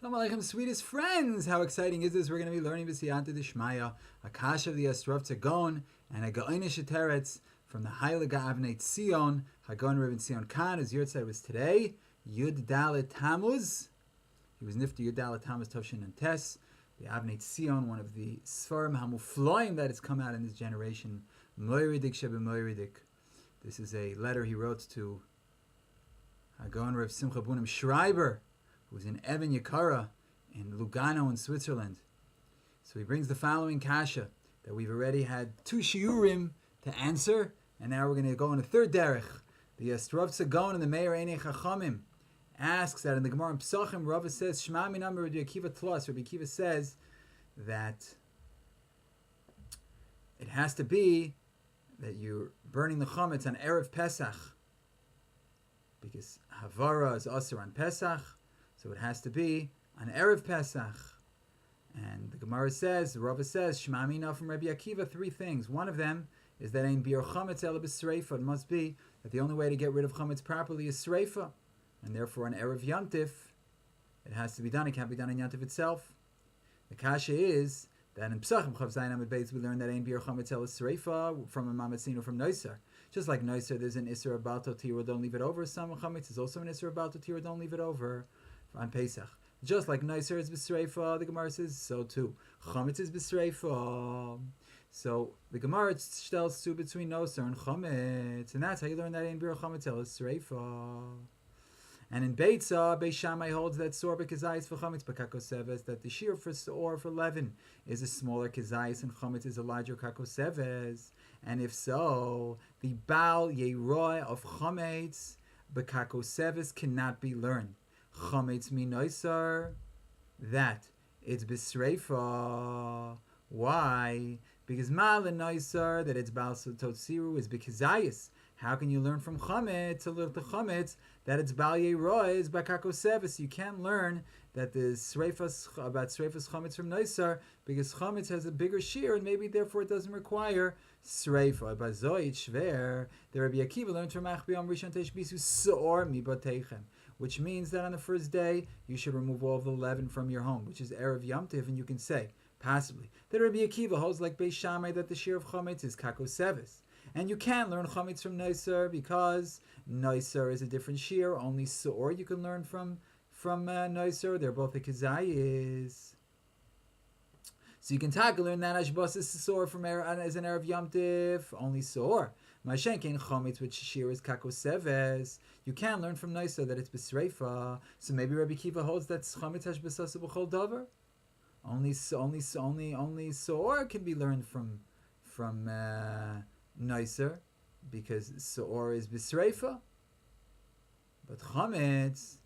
Shalom Aleichem, sweetest friends! How exciting is this? We're going to be learning B'siyanta D'Shmaya, a kasha of the Yisrov Tzagon, and a Ga'inish Teretz from the Heilige Avnei Tzion, Hagon Reuven Tzion Khan, whose Yurtzeit was today, Yud Dalet Tammuz. He was Nifta Yud Dalet Tammuz Toshin and Tes, the Avnei Tzion, one of the Sfarim Hamufloim that has come out in this generation, Moiridik Shebe Moiridik. This is a letter he wrote to Hagon Rev Simcha Bunim Schreiber, who was in Eben Yakara in Lugano in Switzerland. So he brings the following kasha that we've already had 2 shiurim to answer, and now we're going to go on a third derech. The Yisrov Tzagon and the Meir Einei Chachamim asks that in the Gemara in Pesachim, Rava says, Shema minam Rabbi Akiva tlos. Rabbi Akiva says that it has to be that you're burning the Chometz on Erev Pesach, because Havara is also on Pesach, so it has to be on Erev Pesach. And the Gemara says, the Rava says, Shema Mina from Rabbi Akiva, 3 things. One of them is that ein Buir Chometz ela b'sreifa. It must be that the only way to get rid of Chometz properly is sreifa. And therefore on Erev Yantif, it has to be done. It can't be done in Yantif itself. The kasha is that in Pesachim Chav Zayin Amud Beis we learn that ein Buir Chometz ela sreifa from a Mamatzino from Noiser. Just like Noiser, there's an Isser about Totira, don't leave it over. Some Chometz is also an Isser about Totira, don't leave it over on Pesach. Just like Noiser is b'sreifa, the Gemara says so too. Chometz is b'sreifa. So the Gemara tells two between Noiser and Chometz, and that's how you learn that ein Buir Chometz ela sreifa. And in Beitza, Beis Shammai holds that Sor b'kezayis for Chometz b'kakoseves, that the shear for Sor for Levin is a smaller kezayis and Chometz is a larger kakoseves. And if so, the Baal Yeroi of Chometz b'kakoseves cannot be learned. Chometz minoisar, that it's b'sreifa. Why? Because Ma'al noisar, that it's Baal Totziru, is b'kezayis. How can you learn from Chometz, to learn the Chometz, that it's Baal Yeroi is b'kakoseves? You can't learn that there's Sreifas, about Sreifas Chometz from noisar, because Chometz has a bigger shear, and maybe therefore it doesn't require Sreifa. Bazoit Shver, the Rabbi Akiva learned from Achbiyam Rishon Teshbisu Sor Mibatechem, which means that on the first day you should remove all of the leaven from your home, which is Erev Yom Tov, and you can say, possibly, that Rabbi Akiva holds like Beis Shammai that the shear of Chometz is Kakoseves. And you can learn Chometz from Noiser because Noiser is a different shear, only Sor you can learn from Noiser, they're both a Kezayis. So you can learn that Ashbas is Sor from as an Erev Yom Tov, only Sor. Mashenkin Chometz, which shear is Kakoseves. You can learn from Noiser that it's B'sreifa. So maybe Rabbi Kiva holds that Chometz Hashbasasa b'chol davar. Only Sor can be learned from Noiser, because Sor is B'sreifa. But Chometz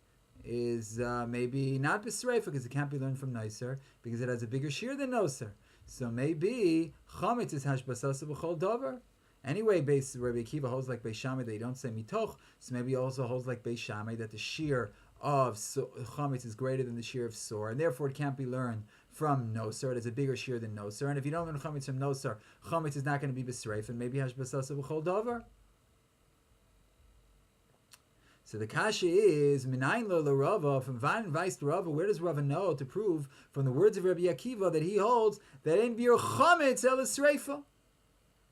is maybe not b'sreifa because it can't be learned from Noiser because it has a bigger shear than Noiser. So maybe Chometz is hashbasasa b'chol davar. Anyway, Rabbi Akiva holds like Beis Shammai, they don't say mitoch, so maybe he also holds like Beis Shammai that the shear of Chometz is greater than the shear of Sor, and therefore it can't be learned from Noser. It has a bigger shear than Noser, and if you don't learn Chometz from Noser, Chometz is not going to be b'sreifa, and maybe hashbasasa b'chol davar. So the kasha is Minayin lo Rava, from Van Weiss Rava. Where does Rava know to prove from the words of Rabbi Akiva that he holds that ein Buir Chometz ela sreifa?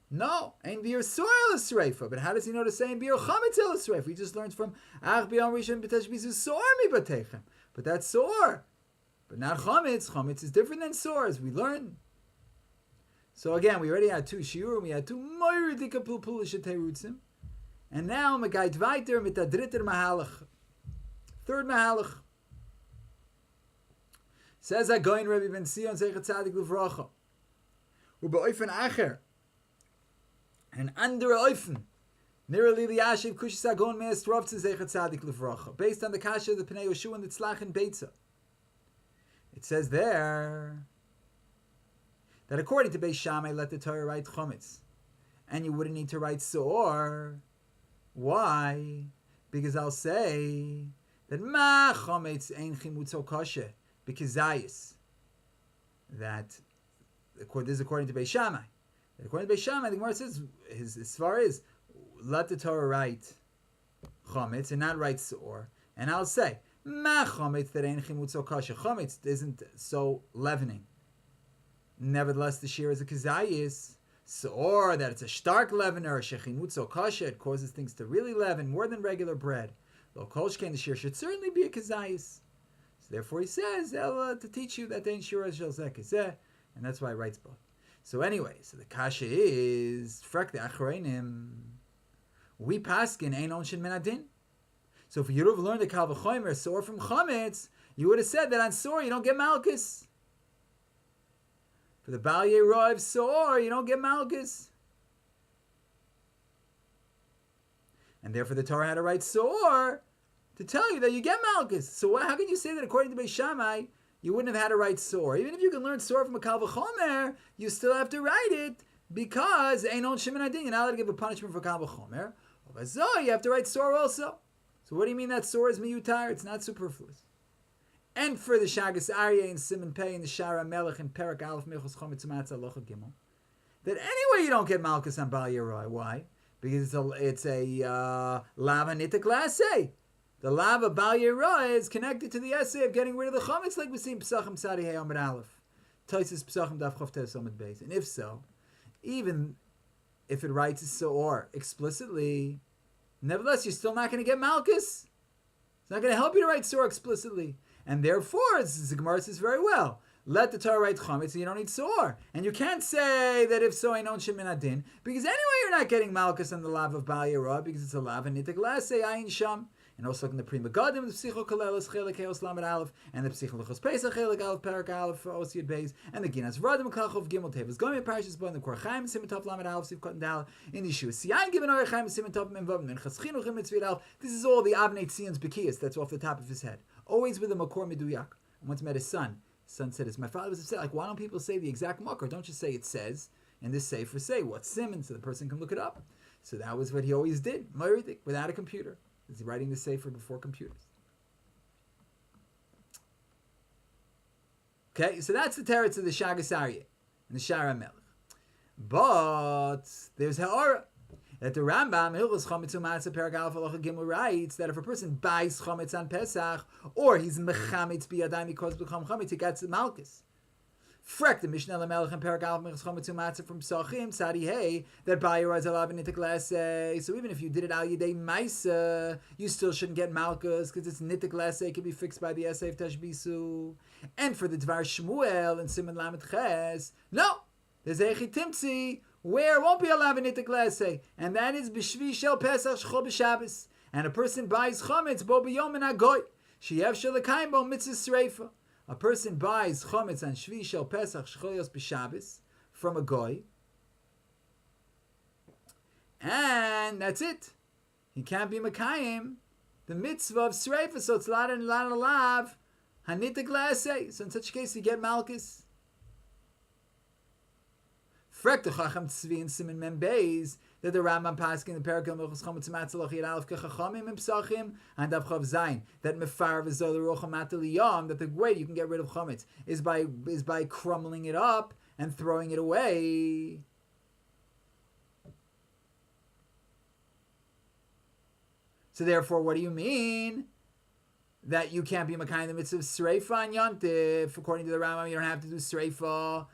No, ein Buir Sor ela sreifa. But how does he know to say ein Buir Chometz ela sreifa? We just learned from Ach b'yom rishon b'tashbisu Sor mibatechem. But that's Sor, but not Chometz. Chometz is different than Sor, as we learn. So again, we already had 2 shiurim. We had 2 moiridika pilpul sheterutzim. And now we go weiter mit der dritter Mahalach. Third Mahalach. Says Hagoyin Rabbi Ben Sion Zeichat Tzadik Levracha. Ubeoifen Acher. An andere Oifen. Nira Lili Yashiv Kushis Hagon Me'es Rovtze Zeichat Tzadik Levracha. Based on the Kasha of the Pnei Yoshu and the Tzlach and Beitza. It says there that according to Beis Shammai, let the Torah write Chometz. And you wouldn't need to write Sor. Why? Because I'll say that Ma Chometz ein chimutzo kosher b'kezayis. That this is according to Beis Shammai. According to Beis Shammai, the Gemara says as far as let the Torah write Chometz and not write Sor. And I'll say Ma chometz that ain't chimutz so kasha. Chometz isn't so leavening. Nevertheless, the shear is a kazayis. So, or that it's a stark leavener, shechimutz so kasha, it causes things to really leaven more than regular bread. Lo kolshkein, the shear should certainly be a kazayis. So therefore he says, Ella, to teach you that they ain't shura shel zekizeh, and that's why he writes both. So anyway, so the kasha is, frak the achreinim, we paskin ain't onshin min adin. So if you would have learned the Kal V'chomer, Sor from Chometz, you would have said that on Sor you don't get Malchus. For the Bal Yerov Sor, you don't get Malchus. And therefore the Torah had to write Sor to tell you that you get Malchus. So how can you say that according to Beis Shammai, you wouldn't have had to write Sor? Even if you can learn Sor from a Kal V'chomer, you still have to write it because Einon Shemin Adin, you're not allowed to give a punishment for Kal V'chomer. So you have to write Sor also. So what do you mean that Sor is miyutar? It's not superfluous. And for the Shagas Aryeh and Simon Pei and the Shara Melech and Perak Aleph Mechos Chometz U'Matzah Alocha Gimel, that anyway you don't get Malchus on Bal Yeroi. Why? Because it's a lava nitik laseh. The lava Bal Yeroi is connected to the essay of getting rid of the Chometz, like we see in Pesachim Sadi Hey Amid Aleph, Toises Pesachim Daf Chof Tes Amid Beis. And if so, even if it writes a Sor explicitly, nevertheless, you're still not going to get Malchus. It's not going to help you to write Sor explicitly. And therefore, the Gemara says very well, let the Torah write Chometz and you don't need Sor. And you can't say that if so, Einon Shemin Adin, because anyway you're not getting Malchus on the lav of Bal Yerah, because it's a lav and nitik laseh ayin sham. And also in the Prima Gadim, the Psicho Kalelos Chelik Eos Lamed Aleph, and the Psicho Lechos Pesach Chelik Aleph Perak Aleph Os Yud Beis, and the Ginas Radim Kachov Gimel Tevas Gomi Parashas Bo, and the Korchaim Simitov Lamed Aleph Siv Kotten Dal, in the Yeshua Siyan Given Orechaim Simitov Menvav, and Chas Chinuchim Mitzvit Aleph. This is all the Avnei Tzion's Bekiyas, that's off the top of his head. Always with a Makor Meduyak. I once met his son. His son said this. My father was upset, like, why don't people say the exact Makor? Don't just say it says, and this Sefer say what's Simon, so the person can look it up. So that was what he always did, without a computer. He's writing the Sefer before computers. Okay, so that's the teretz of the Shagas Aryeh and the Shara Melech. But there's Ha'ara. That the Rambam, Hilchos Chometz U'Matzah Perek Aleph Halacha Gimel, writes that if a person buys Chometz on Pesach, or he's Mechametz Biyadayim because become Chometz, he gets Malchus. Frek the Mishnah Lamelech and Perek Aleph Mechas Chometz U'Matzah from Psachim, Sadi Hey, that Buir is alav nitik laseh. So even if you did it al yedei Maisa, you still shouldn't get Malchus, because it's nitik laseh, it can be fixed by the essay of Tashbisu. And for the Dvar Shmuel and Simon Lamed Ches, no, there's Echi Timtzi, where it won't be allowed nitik laseh, and that is b'shvi shel Pesach shchol b'Shabbos. And a person buys Chometz bo b'yom and agoy, sheyev shel l'kaim bo mitzvah sreifa. A person buys Chometz on Shvi Shel Pesach Shchoyos B'Shabbos from a goy, and that's it. He can't be Makayim the mitzvah of Sreifa, so it's Lad and Lav Hanitik Laseh. So in such a case, you get Malchus. Frek the Chacham Tzvi and Simon Mem Beis, that the Rambam Paskin, the Perikah Milchus Chometz U'Matzah Yad Aleph Kechachamim and Psachim and Dav Chav Zayin, that Mefar V'Zol Rocha Mataliyam, that the way you can get rid of Chometz is by crumbling it up and throwing it away. So therefore, what do you mean? That you can't be Makayim the mitzvah of Sreifa and Yontif. According to the Rambam, you don't have to do Sreifa.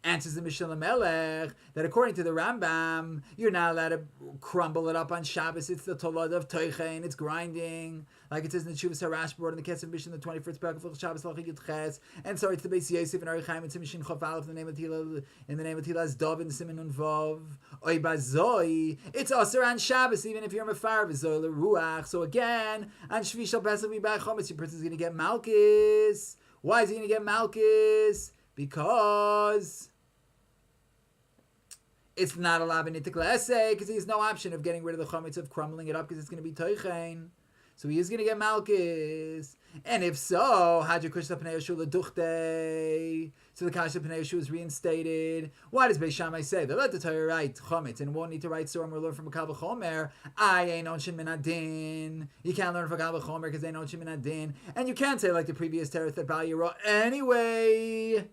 Answers the Mishnah Lamelech that according to the Rambam, you're not allowed to crumble it up on Shabbos. It's the Tolad of Teichen, it's grinding. Like it says in the Shuvas Harash board in the Kesef Mishnah, the 21st paragraph of Shabbos Lachik Yudches. And sorry, it's the Beis Yosef and Ari Chaim and Simishin Chof Aleph in the name of Tila's Dov and Simin Nun Vov. Oy Bazoi. It's Aser on Shabbos, even if you're Mefar V'Zoi L'Ruach. So again, on Shvi Shal Pesach V'Bay Chometz, your person's going to get Malchus. Why is he going to get Malchus? Because it's not allowed in nitik laseh, because he has no option of getting rid of the chometz, of crumbling it up, because it's going to be toichen. So he is going to get Malchus. And if so, Hadja Kushta Pnei Yeshua L'Duchte. So the Kasha Pnei Yeshua is reinstated. Why does Beis Shammai say that? Let the Torah write chometz and won't need to write Surah or learn from a Kal V'chomer. I ain't onshin min adin. You can't learn from Kal V'chomer because they ain't onshin min adin. And you can't say like the previous Tereth that Bal Yirah anyway.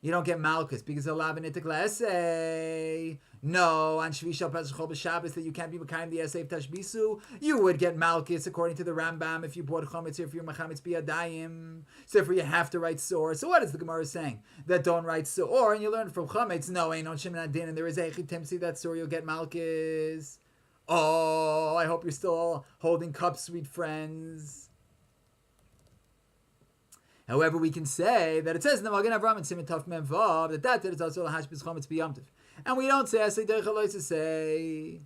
You don't get Malchus because of Labanitic essay. No, on Shvisha Pesachol B'Shabbos that you can't be Mekayim the essay of Tashbisu. You would get Malchus according to the Rambam if you bought Chometz or if you're Mechametz Biyadayim. So therefore you have to write Sor. So what is the Gemara saying? That don't write Sor and you learn from Chometz. No, ain't on Shimon Adin and there is Eichid Timsi that Sor you'll get Malchus. Oh, I hope you're still all holding cups, sweet friends. However, we can say that it says in the Magen Avraham and Siman Tov Mem Vav that is also lahashbis chometz b'yamtiv, and we don't say asay derech halois to say.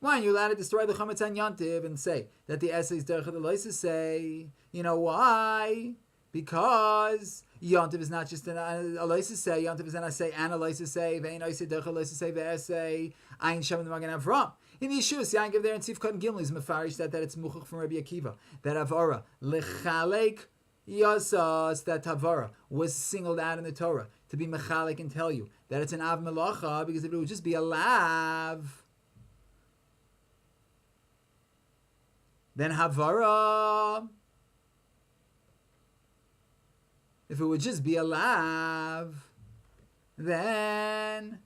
Why are you allowed to destroy the chometz on yantiv and say that the essay is derech halois to say? You know why? Because yantiv is not just an alois to say. Yantiv is an asay and alois to say. Ve'ein asay derech halois to say ve'essay ayin shem in the Magen Avraham. In the Yeshua, Yankiv there in Tzivkot and Gimel is mefarish that it's muchach from Rabbi Akiva that avara lechalek. Yasas, that Tavara was singled out in the Torah to be mechalik and tell you that it's an Av Melacha, because if it would just be a Lav, then Havara, if it would just be a Lav, then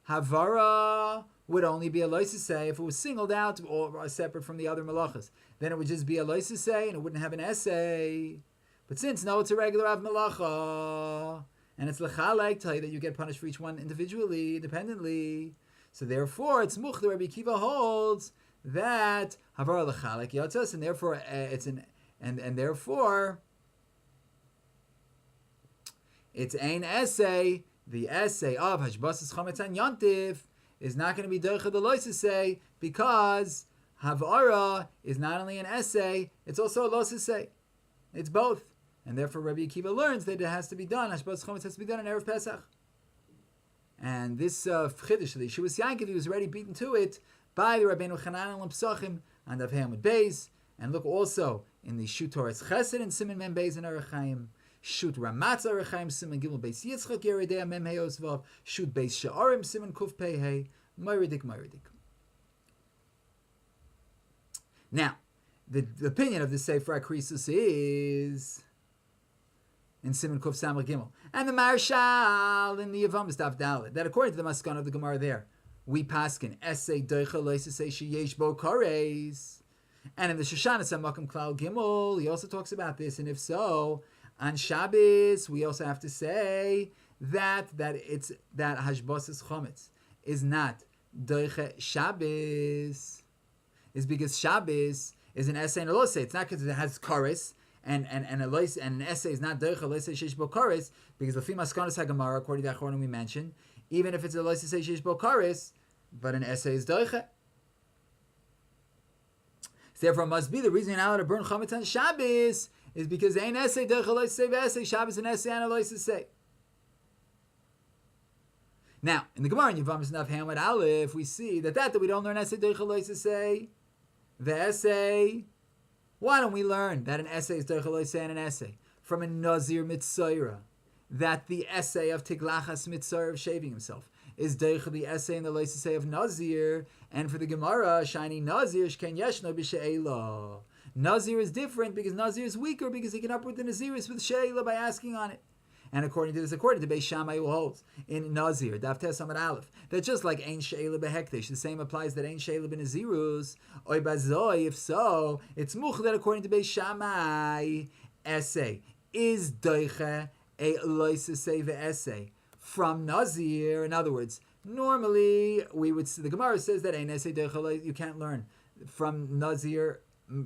Havara would only be a loisisei. If it was singled out or separate from the other Melachas, then it would just be a loisisei and it wouldn't have an essay. But since, no, it's a regular Av Melacha, and it's Lechalek, tell you that you get punished for each one individually, independently. So therefore, it's Much, the Rabbi Akiva holds that Havara Lechalek Yotzas, and therefore, therefore, it's ein essay. The essay of Hashbasas Chometz and Yontif is not going to be Derech the Loisisei, because Havara is not only an essay, it's also a Loisisei. It's both. And therefore Rabbi Akiva learns that it has to be done. Hashbas Chometz has to be done in Erev Pesach. And this Chiddush, the Yeshua Yankiv, he was already beaten to it by the Rabbeinu Chanan and Psachim and Avhem with Beis. And look also in the Shut Torah's Chesed and Siman Mem Beis and Arachaim. Shut Ramatz Arachaim Siman Gimel Beis Yitzchak Yeridei Mem Hei Osvav. Shut Beis Sha'arim Siman Kuf Pei Hei. Moiridik. Now, the opinion of the Sefer HaKrisus is in Siman Kuf Samar Gimel, and the Marshal in the Yavamas Daf Dalet, that according to the Maskan of the Gemara there, we paskin essay doicha loisasei sheyesh bo kares, and in the Shoshanas Hamakom Klal Gimel, he also talks about this, and if so, on Shabbos we also have to say that it's that Hashbasas Chometz is not doicha Shabbos, is because Shabbos is an essay and a losei. It's not because it has kares, and an essay is not doicha losei sheish bo kares, because the Lefim Maskanos HaGemara, according to the Achronim we mentioned, even if it's a losei sheish bo kares, but an essay is doicha. So therefore, it must be the reason you're not allowed to burn chametz on Shabbos is because ain't essay doicha losei ve'essay. Shabbos an essay and a losei. Now, in the Gemara in Yevamos Daf Hamad Aleph, we see that we don't learn essay doicha losei. The essay, why don't we learn that an essay is doicha loisei and an essay from a Nazir Mitzayra, that the essay of Tiglachas Mitzayra of shaving himself is doicha the essay and the loisei of Nazir, and for the Gemara, shiny Nazir shken yeshno b'she'ela. Nazir is different because Nazir is weaker because he can upward the Naziris with she'ela by asking on it. And according to Beis Shammai, who holds in Nazir, Daf Tes Amud Aleph, that just like Ein She'ela Behektish, the same applies that Ein She'ela Benazirus, Oy Bazoi, if so, it's Much that according to Beis Shammai, essay is Doiche, a Loisesei Ve'essay, from Nazir. In other words, normally, we would see, the Gemara says that Ein Essay Doiche, you can't learn from Nazir,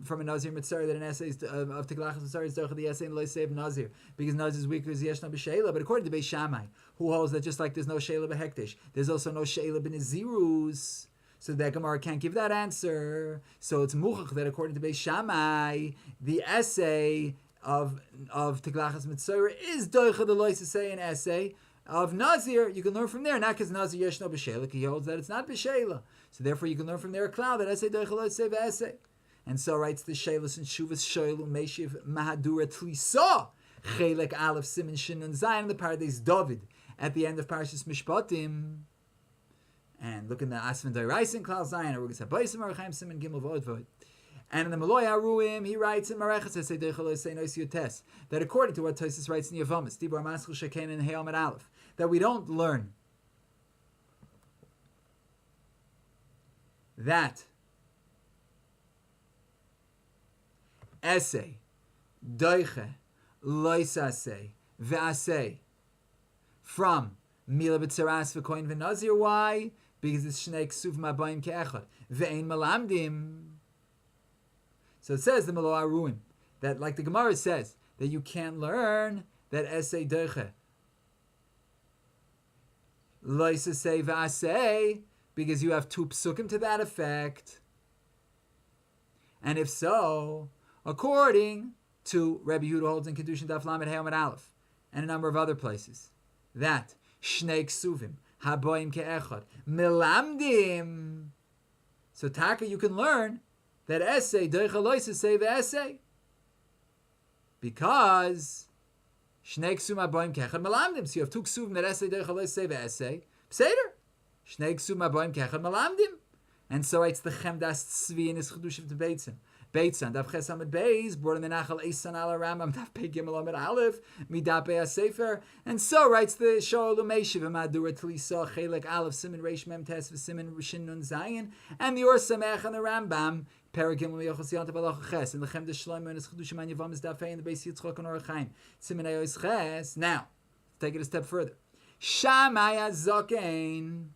from a Nazir Mitzvah that an essay of Tiglachas Mitzvah is the essay in Loisei of Nazir, because Nazir is weaker as Yeshna b'Sheila. But according to Beis Shammai, who holds that just like there's no Sheila b'Hektish, there's also no Sheila b'Nazirus, so that Gemara can't give that answer. So it's Muchach that according to Beis Shammai, the essay of Tiglachas Mitzvah is Doicha the Loisei an essay of Nazir. You can learn from there, not because Nazir Yeshna b'Sheila, he holds that it's not b'Sheila. So therefore you can learn from there a cloud that essay Doicha Loisei v'essay. And so writes the Sheilus and Shuvas Shoilu Meshiv Mahadura Tlisa Chelek Aleph Siman Shin and Zayin the Paradise David at the end of Parashas Mishpatim. And look in the Asvan Dairais and Klal Zayin, or Rugas Habayis Marachaim Siman Gimel Vod Vod. And in the Maloi Aruim, he writes in Mareches that according to what Tosfos writes in Yavamas, Dibur Maschul Shekain and Hey Amud Aleph, that we don't learn that essay, doiche, loisase, ve'aseh from Mila b'tzaras v'koin v'nazir. Why? Because it's shnei ksuv mabayim ke'echad ve'ein malamdim. So it says the Melo Aruim that, like the Gemara says, that you can't learn that essay doiche, loisase, ve'aseh, because you have two psukim to that effect. And if so, according to Rabbi Yehuda holds in Kedushin Daf Lamed Hey Amud Aleph and a number of other places, that Shnei Ksuvim Haboim Ke'echad Melamdim. So Taka, you can learn that essay Deicha Loisa say essay because Shnei Ksuvim Haboim Ke'echad Melamdim. So you have two Ksuvim that essay Deicha Loisa say essay. Pseder Shnei Ksuvim Haboim Ke'echad Melamdim. And so it's the Chemdas Tzvi in his Chedushim to Beitzim. Beitzan, Daf Ches Amud Beis, brought in the Nachal Eisan Al Rambam, Daf Pei Gimel Amud Aleph, Midat Bei HaSefer, and so writes the Shoel Umeshiv, Madura Tlisa, Chelek Aleph, Siman Reish Mem Tes, Siman Rishin Nun Zayin, and the Or Samech and the Rambam, Perek Gimel Yochos Yant Balach Ches, and the Chem Shlomo and his Chedushim An Yavamas Daf Pei and the Beis Yitzchok and Orachaim, Siman Eos Ches. Now, let's take it a step further. Shammai HaZokein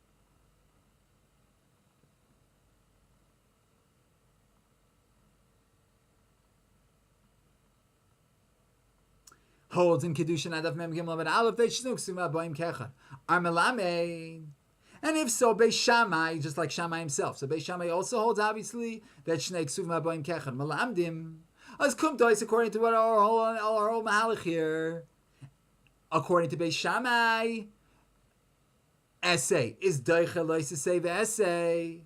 holds in Kedushin Adaf Mem Gimel Amud Aleph they shnuk suma boim kechad are melamed. And if so, Beis Shammai, just like Shammai himself, so Beis Shammai also holds obviously that shnei ksuvim boim kechad melamdim. As kum dois, according to what our whole mahalach here, according to Beis Shammai, essay is doicha loisasei ve'essay,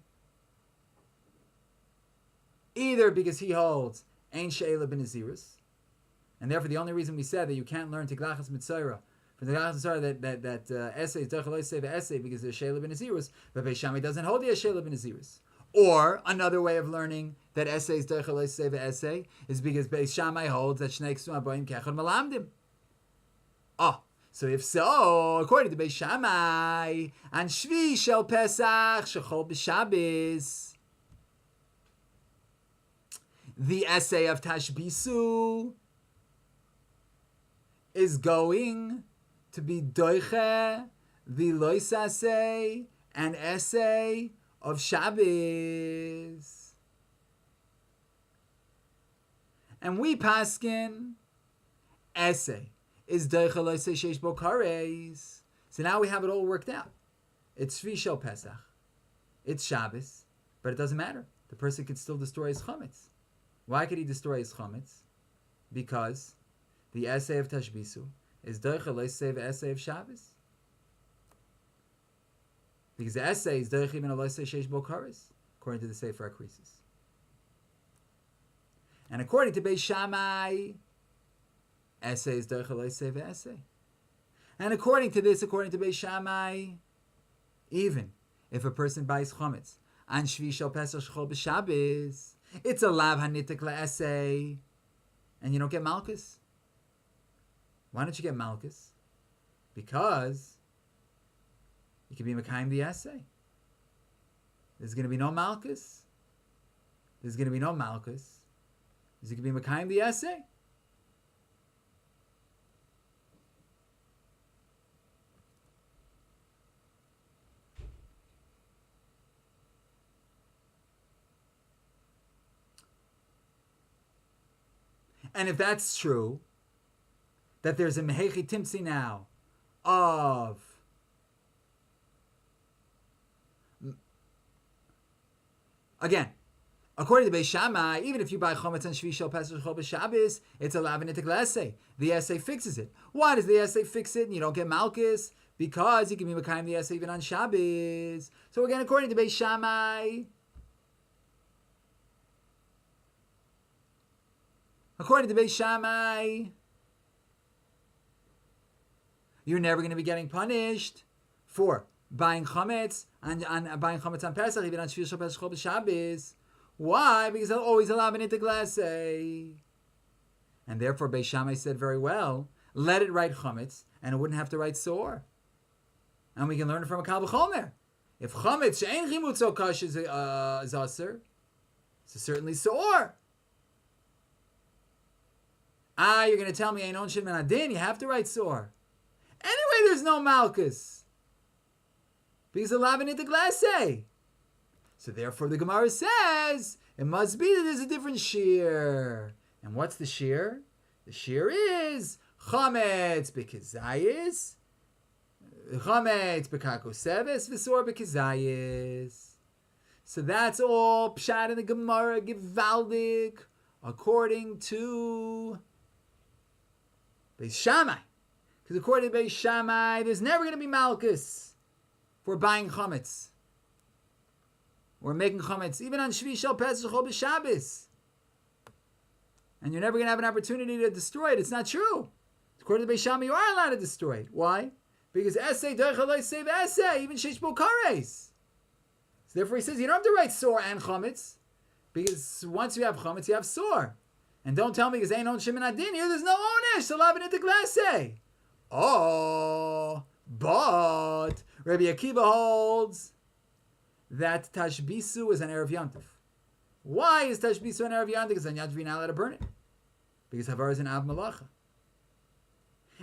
either because he holds ein she'ela b'nezirus, and therefore the only reason we said that you can't learn Tiglachas Mitzayra from the Tiglachas Mitzayra that essay is Dechel Say the essay because there's Sheila ben Nazirus, but Beis Shammai doesn't hold the Sheila ben Nazirus. Or another way of learning that essay is Dechel Say the essay is because Beis Shammai holds that Shnei Ksum Aboim Kechad Malamdim. Oh, so if so, according to Beis Shammai, and Shvi Shel Pesach Shechol B'Shabbos, the essay of Tashbisu is going to be doiche the loisasei and essay of Shabbos. And we paskin essay is doiche loisei sheish bo kares. So now we have it all worked out. It's Shvi Shel Pesach. It's Shabbos, but it doesn't matter. The person could still destroy his Chometz. Why could he destroy his Chometz? Because the essay of Tashbisu is Doicha Loisei essay of Shabbos. Because the essay is Doicha Min Loisei Sheish Bo Kares, according to the Sefer HaKrisis. And according to Beis Shammai, essay is Doicha Loisei essay. And according to this, according to Beis Shammai, even if a person buys Chometz and Shvi Shel Pesach Shechol B'Shabbos, it's a Lav HaNitek LaEssay, and you don't get Malchus. Why don't you get Malchus? Because you can be Mekayim the essay. There's going to be no Malchus. There's going to be no Malchus. Is it going to be Mekayim the essay? And if that's true, that there's a Mehechi Timsi now of again, according to Beis Shammai, even if you buy Chometz and Shvi Shel Pesach Shechol B'Shabbos, it's a Lavanitik essay. The essay fixes it. Why does the essay fix it and you don't get Malchus? Because you can be Mekayim the essay even on Shabbos. So again, according to Beis Shammai, you're never going to be getting punished for buying Chometz and buying Chometz on Pesach, even on Shvi Shel Pesach Shechol B'Shabbos. Why? Because he'll always allow it into glase. And therefore, Beis Shammai said very well, let it write Chometz, and it wouldn't have to write Sor. And we can learn it from a Kal V'chomer. If Chometz she'ein chimutzo kash is aser, so certainly Sor. You're going to tell me Einon Shin Men Adin, you have to write Sor. Anyway, there's no Malchus. Because of Lavin into glase. So therefore the Gemara says, it must be that there's a different shear. And what's the shear? The shear is Chometz b'kezayis, Chometz b'kakoseves, v'sor b'kezayis. So that's all pshat in the Gemara, Givaldik, according to Beis Shammai. Because according to Beis Shammai, there's never going to be Malchus for buying Chometz. Or making Chometz, even on Shvi Shel Pesach or B'Shabbos. And you're never going to have an opportunity to destroy it. It's not true. According to Beis Shammai, you are allowed to destroy it. Why? Because Essay, Doichaloi, save Essay, even Sheish Bokares. So therefore he says, you don't have to write Sor and Chometz. Because once you have Chometz, you have Sor. And don't tell me, because ain't on Shimon Adin here, there's no Onesh, so Lavin into glase. Oh, but Rabbi Akiva holds that Tashbisu is an Erev Yantif. Why is Tashbisu an Erev Yantif? Because on Yad Shvi not allowed to burn it. Because Havar is an Av Malacha.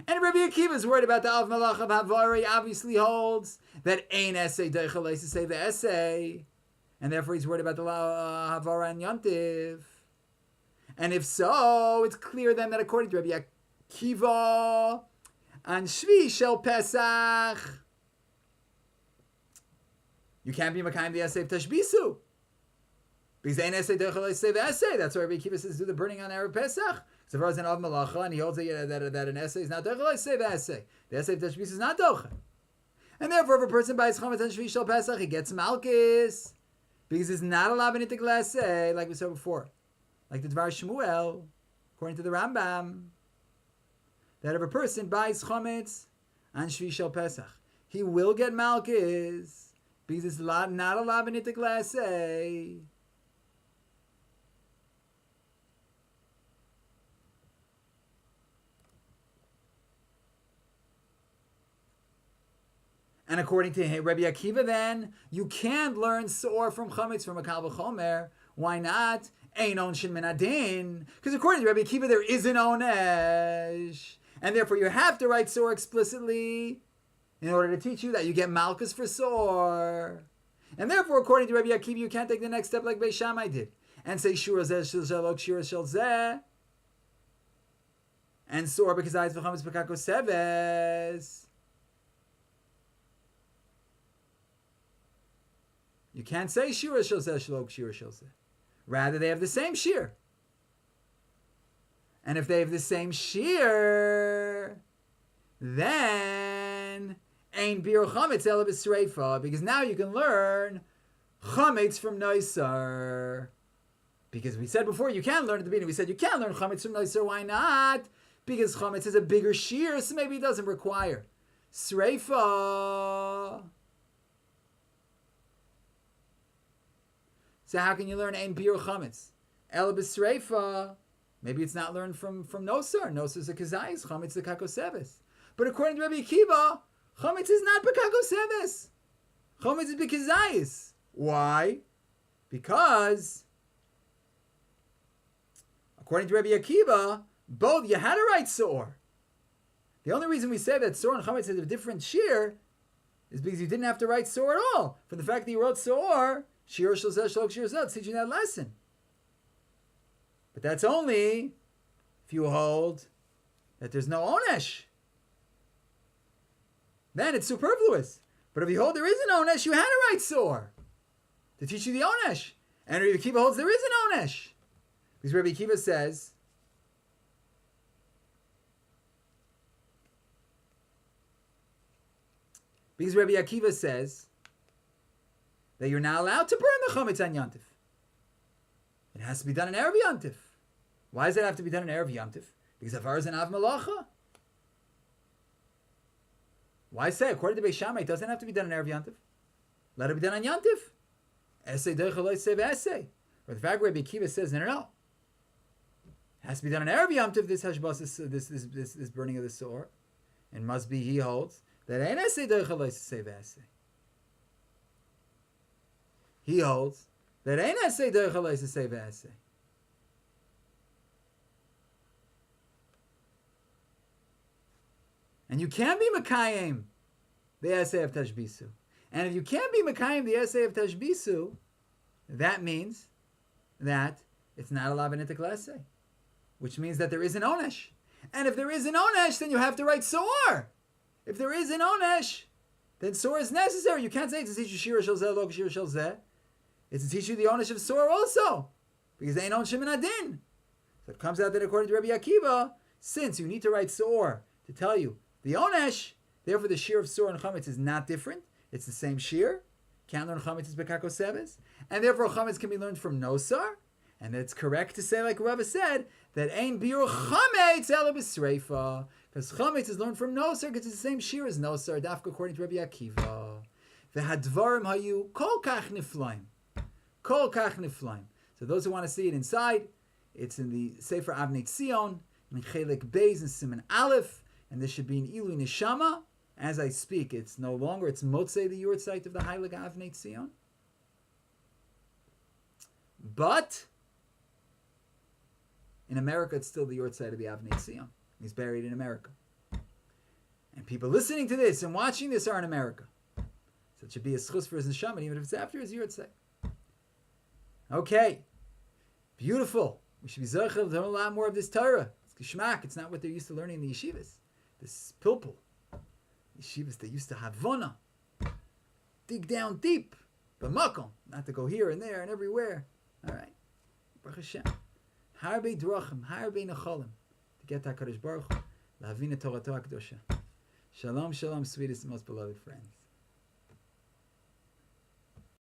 And Rabbi Akiva is worried about the Av Malacha of Havar. He obviously holds that Ein Essay Deichel to say the Essay. And therefore he's worried about the Havar and Yantif. And if so, it's clear then that according to Rabbi Akiva, on Shvi Shel Pesach, you can't be Makayim the Essay of Tashbisu. Because Ein Essay Deichel say the Essay. That's why Rabbi Akiva says do the burning on Erev Pesach. So far as an Av Malacha, and he holds that an Essay is not Deichel say the Essay. The Essay of Tashbisu is not Docha. And therefore, if a person buys Chometz on Shvi Shel Pesach, he gets Malchus. Because it's not allowed in the glase, like we said before. Like the Dvar Shmuel, according to the Rambam, that if a person buys Chometz on Shvi Shel Pesach, he will get Malchus, because it's not allowed in the glase. And according to Rabbi Akiva, then, you can't learn Sor from Chometz from a Kal V'chomer. Why not? Ein on Shin Min Adin. Because according to Rabbi Akiva, there is an Onesh. And therefore, you have to write Sor explicitly in order to teach you that you get Malchus for Sor. And therefore, according to Rabbi Akiva, you can't take the next step like Beis Shammai did and say Shura Zeh Shel Zelok Shura Shel Zeh and Sor because Ayis V'Chometz B'Kako Seves. You can't say Shira Shel Zeh Shalok Shira Shel Zeh. Rather, they have the same shear. And if they have the same shear, then Ein Bir Chometz Ela B'Sreifa, because now you can learn Chometz from Neisar. Because we said before, you can learn at the beginning. We said you can learn Chometz from Neisar. Why not? Because Chometz is a bigger shear, so maybe it doesn't require Sreifa. So how can you learn Ein Bir Chometz? El B'Sreifa. Maybe it's not learned from Nosar. Nosar is a Kazayis. Chometz is a Kakoseves. But according to Rabbi Akiva, Chometz is not B'Kakoseves. Chometz is B'Kazayis. Why? Because according to Rabbi Akiva, both you had to write Sor. The only reason we say that Sor and Chometz has a different shear is because you didn't have to write Sor at all. For the fact that you wrote Sor, Shir Shel Zeh Shalok Shir Zeh, teaching that lesson. But that's only if you hold that there's no Onesh. Then it's superfluous. But if you hold there is an Onesh, you had to write Sor to teach you the Onesh. And Rabbi Akiva holds there is an Onesh. Because Rabbi Akiva says, that you're not allowed to burn the Chometz on Yantif. It has to be done in Erev Yantif. Why does it have to be done in Erev Yantif? Because Havar is an Av Malacha. Why say, according to Beis Shammai, it doesn't have to be done in Erev Yantif. Let it be done on Yantif. Essay Deichel Lo Yisei V'Essay. Or the fact where Rabbi Akiva says, no. It has to be done on Erev Yom Tov, this hashbas, this burning of the sore. And must be, he holds, that ein aseh derech halaisa ve'aseh. He holds that ein aseh derech halaisa ve'aseh. And you can be Makayim the essay of Tashbisu. And if you can't be Makayim the essay of Tashbisu, that means that it's not a Lavanitic essay, which means that there is an Onesh. And if there is an Onesh, then you have to write Sor. If there is an Onesh, then Sor is necessary. You can't say it's to teach you Shira Shel Zeh, Log Shira Shel Zeh. It's to teach you the Onesh of Sor also, because they ain't on Shimon Adin. So it comes out that according to Rabbi Akiva, since you need to write Sor to tell you the Onesh, therefore the shear of Sor and Chometz is not different. It's the same shear. Can't learn Chometz is Bekako Seves. And therefore Chometz can be learned from Nosar. And it's correct to say, like Rava said, that Ein Buir Chometz Ela B'Sreifa. Because Chometz is learned from Nosar because it's the same shear as Nosar, Dafka according to Rabbi Akiva. V'hadvarim hayu kol kach niflaim. Kol kach niflaim. So those who want to see it inside, it's in the Sefer Avnei Tzion, in Chelik Beis and Siman Aleph. And this should be in Ilu Neshama. As I speak, it's no longer, it's Motzei, the Yortzeit of the Heilig Avnei Tzion. But in America, it's still the Yortzeit of the Avnei Tzion. He's buried in America. And people listening to this and watching this are in America. So it should be a schus for his neshama, even if it's after his Yortzeit. Okay. Beautiful. We should be zeichel to learn a lot more of this Torah. It's geschmack. It's not what they're used to learning in the yeshivas. This pilpul. Yeshivas, they used to have vona. Dig down deep. B'makom. Not to go here and there and everywhere. All right. Baruch Hashem. Harbe drachim. Harbe nechalim. To get HaKadosh Baruch Hu. Lahavina Torato HaKdosha. Shalom, shalom, sweetest, most beloved friends.